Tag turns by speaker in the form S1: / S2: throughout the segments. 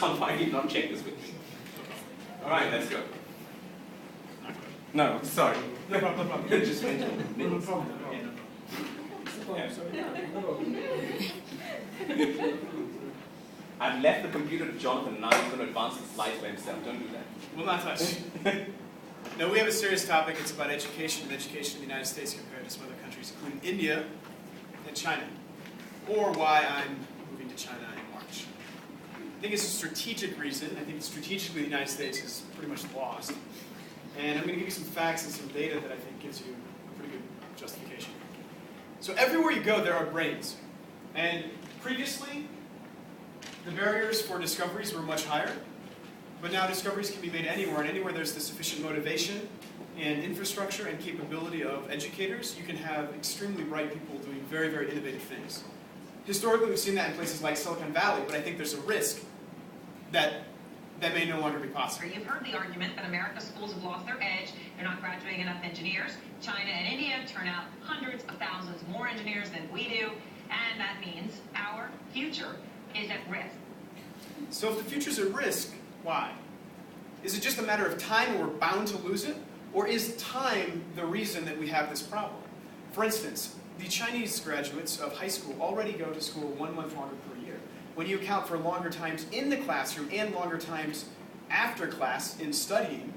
S1: on why he did not check this with me. All right, let's go. No, sorry.
S2: No problem, no problem.
S1: Just mention minutes.
S2: No problem.
S1: I've left the computer to Jonathan, now he's going to advance the slides by himself. Don't do that.
S2: Will not touch. No, we have a serious topic. It's about education and education in the United States compared to some other countries, including India and China, or why I'm moving to China in March. I think it's a strategic reason. I think strategically the United States is pretty much lost. And I'm going to give you some facts and some data that I think gives you a pretty good justification. So everywhere you go, there are brains. And previously, the barriers for discoveries were much higher. But now discoveries can be made anywhere, and anywhere there's the sufficient motivation and infrastructure and capability of educators, you can have extremely bright people doing very, very innovative things. Historically, we've seen that in places like Silicon Valley, but I think there's a risk that that may no longer be possible.
S3: You've heard the argument that America's schools have lost their edge. They're not graduating enough engineers. China and India turn out hundreds of thousands more engineers than we do, and that means our future is at risk.
S2: So if the future's at risk, why? Is it just a matter of time and we're bound to lose it? Or is time the reason that we have this problem? For instance, the Chinese graduates of high school already go to school 1 month longer per year. When you account for longer times in the classroom and longer times after class in studying,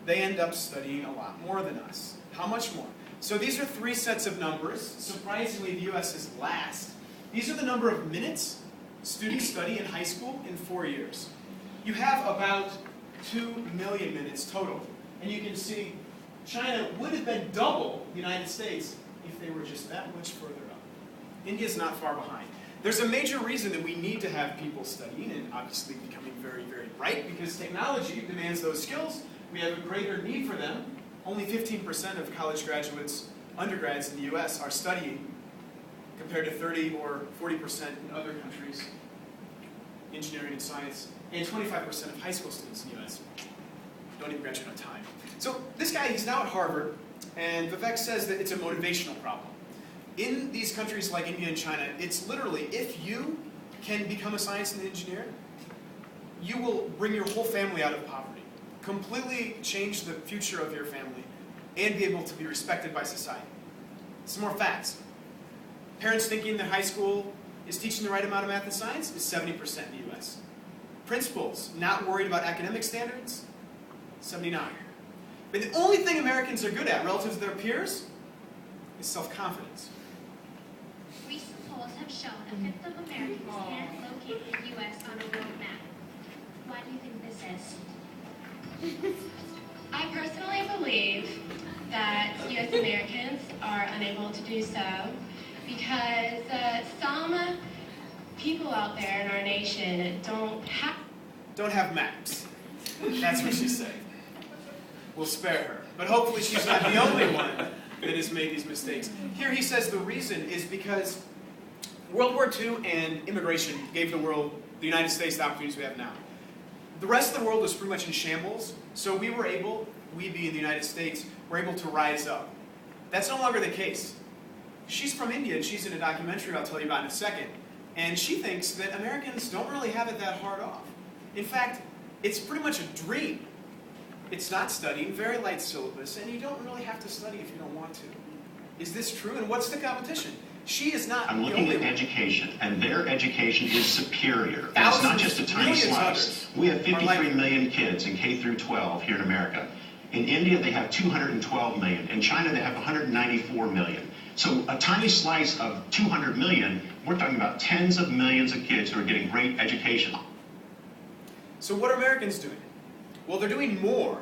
S2: they end up studying a lot more than us. How much more? So these are 3 sets of numbers. Surprisingly, the US is last. These are the number of minutes students study in high school in 4 years. You have about 2 million minutes total. And you can see China would have been double the United States if they were just that much further up. India's not far behind. There's a major reason that we need to have people studying and obviously becoming very, very bright, because technology demands those skills. We have a greater need for them. Only 15% of college graduates, undergrads in the US, are studying, compared to 30 or 40% in other countries, engineering and science, and 25% of high school students in the US don't even graduate on time. So this guy, he's now at Harvard, and Vivek says that it's a motivational problem. In these countries like India and China, it's literally, if you can become a science and engineer, you will bring your whole family out of poverty, completely change the future of your family, and be able to be respected by society. Some more facts. Parents thinking that high school is teaching the right amount of math and science is 70% in the US. Principals not worried about academic standards, 79. But the only thing Americans are good at relative to their peers is self-confidence.
S4: Recent polls have shown a fifth of Americans can't locate the U.S. on a world map. Why do you think this is?
S5: I personally believe that U.S. Americans are unable to do so because some people out there in our nation don't have
S2: maps. That's what she's saying. We'll spare her. But hopefully she's not the only one that has made these mistakes. Here he says the reason is because World War II and immigration gave the world, the United States, the opportunities we have now. The rest of the world was pretty much in shambles, so we being the United States, were able to rise up. That's no longer the case. She's from India, and she's in a documentary I'll tell you about in a second, and she thinks that Americans don't really have it that hard off. In fact, it's pretty much a dream. It's not studying, very light syllabus, and you don't really have to study if you don't want to. Is this true? And what's the competition? She is not.
S6: I'm looking at education, and their education is superior. And it's not just a tiny slice. We have 53 million kids in K through 12 here in America. In India, they have 212 million. In China, they have 194 million. So a tiny slice of 200 million, we're talking about tens of millions of kids who are getting great education.
S2: So what are Americans doing? Well, they're doing more.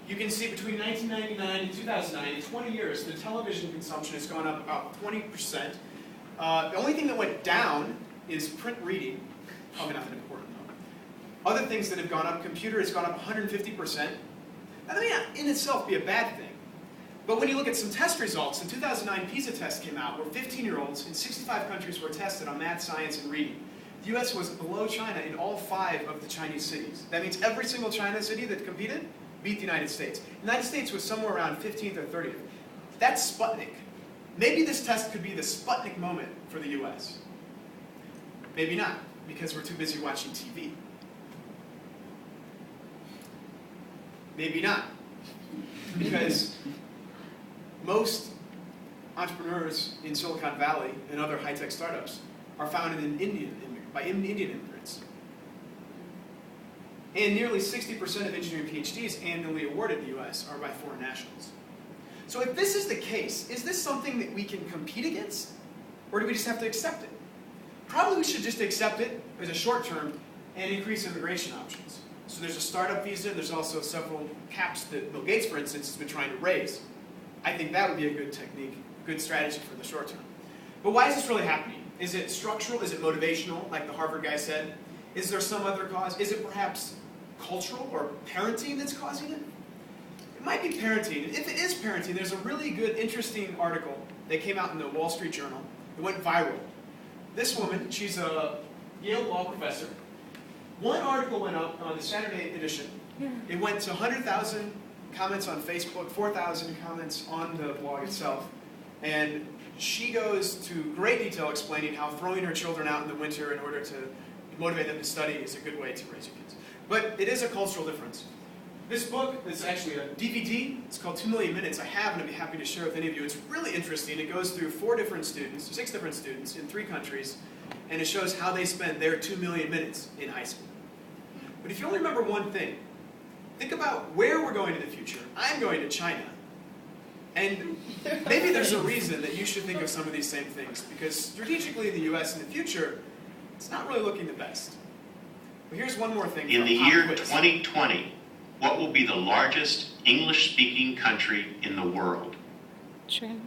S2: You can see between 1999 and 2009, in 20 years, the television consumption has gone up about 20%. The only thing that went down is print reading. Probably not that important, though. Other things that have gone up, computer has gone up 150%. That may not in itself be a bad thing. But when you look at some test results, in 2009, PISA test came out where 15-year-olds in 65 countries were tested on math, science, and reading. The US was below China in all 5 of the Chinese cities. That means every single China city that competed beat the United States. The United States was somewhere around 15th or 30th. That's Sputnik. Maybe this test could be the Sputnik moment for the US. Maybe not, because we're too busy watching TV. Maybe not. Because most entrepreneurs in Silicon Valley and other high-tech startups are founded by Indian immigrants. And nearly 60% of engineering PhDs annually awarded in the US are by foreign nationals. So if this is the case, is this something that we can compete against? Or do we just have to accept it? Probably we should just accept it as a short term and increase immigration options. So there's a startup visa, there's also several caps that Bill Gates, for instance, has been trying to raise. I think that would be a good technique, good strategy for the short term. But why is this really happening? Is it structural? Is it motivational, like the Harvard guy said? Is there some other cause? Is it perhaps cultural or parenting that's causing it? It might be parenting. If it is parenting, there's a really good, interesting article that came out in the Wall Street Journal. It went viral. This woman, she's a Yale law professor. One article went up on the Saturday edition. It went to 100,000 comments on Facebook, 4,000 comments on the blog itself. And she goes to great detail explaining how throwing her children out in the winter in order to motivate them to study is a good way to raise your kids. But it is a cultural difference. This book is actually a DVD. It's called 2 Million Minutes. I have, and I'd be happy to share with any of you. It's really interesting. It goes through 6 different students in 3 countries, and it shows how they spend their 2 million minutes in high school. But if you only remember one thing, think about where we're going in the future. I'm going to China. And maybe there's a reason that you should think of some of these same things, because strategically in the US in the future, it's not really looking the best. But here's one more thing.
S6: In the year 2020, what will be the largest English-speaking country in the world?
S7: China.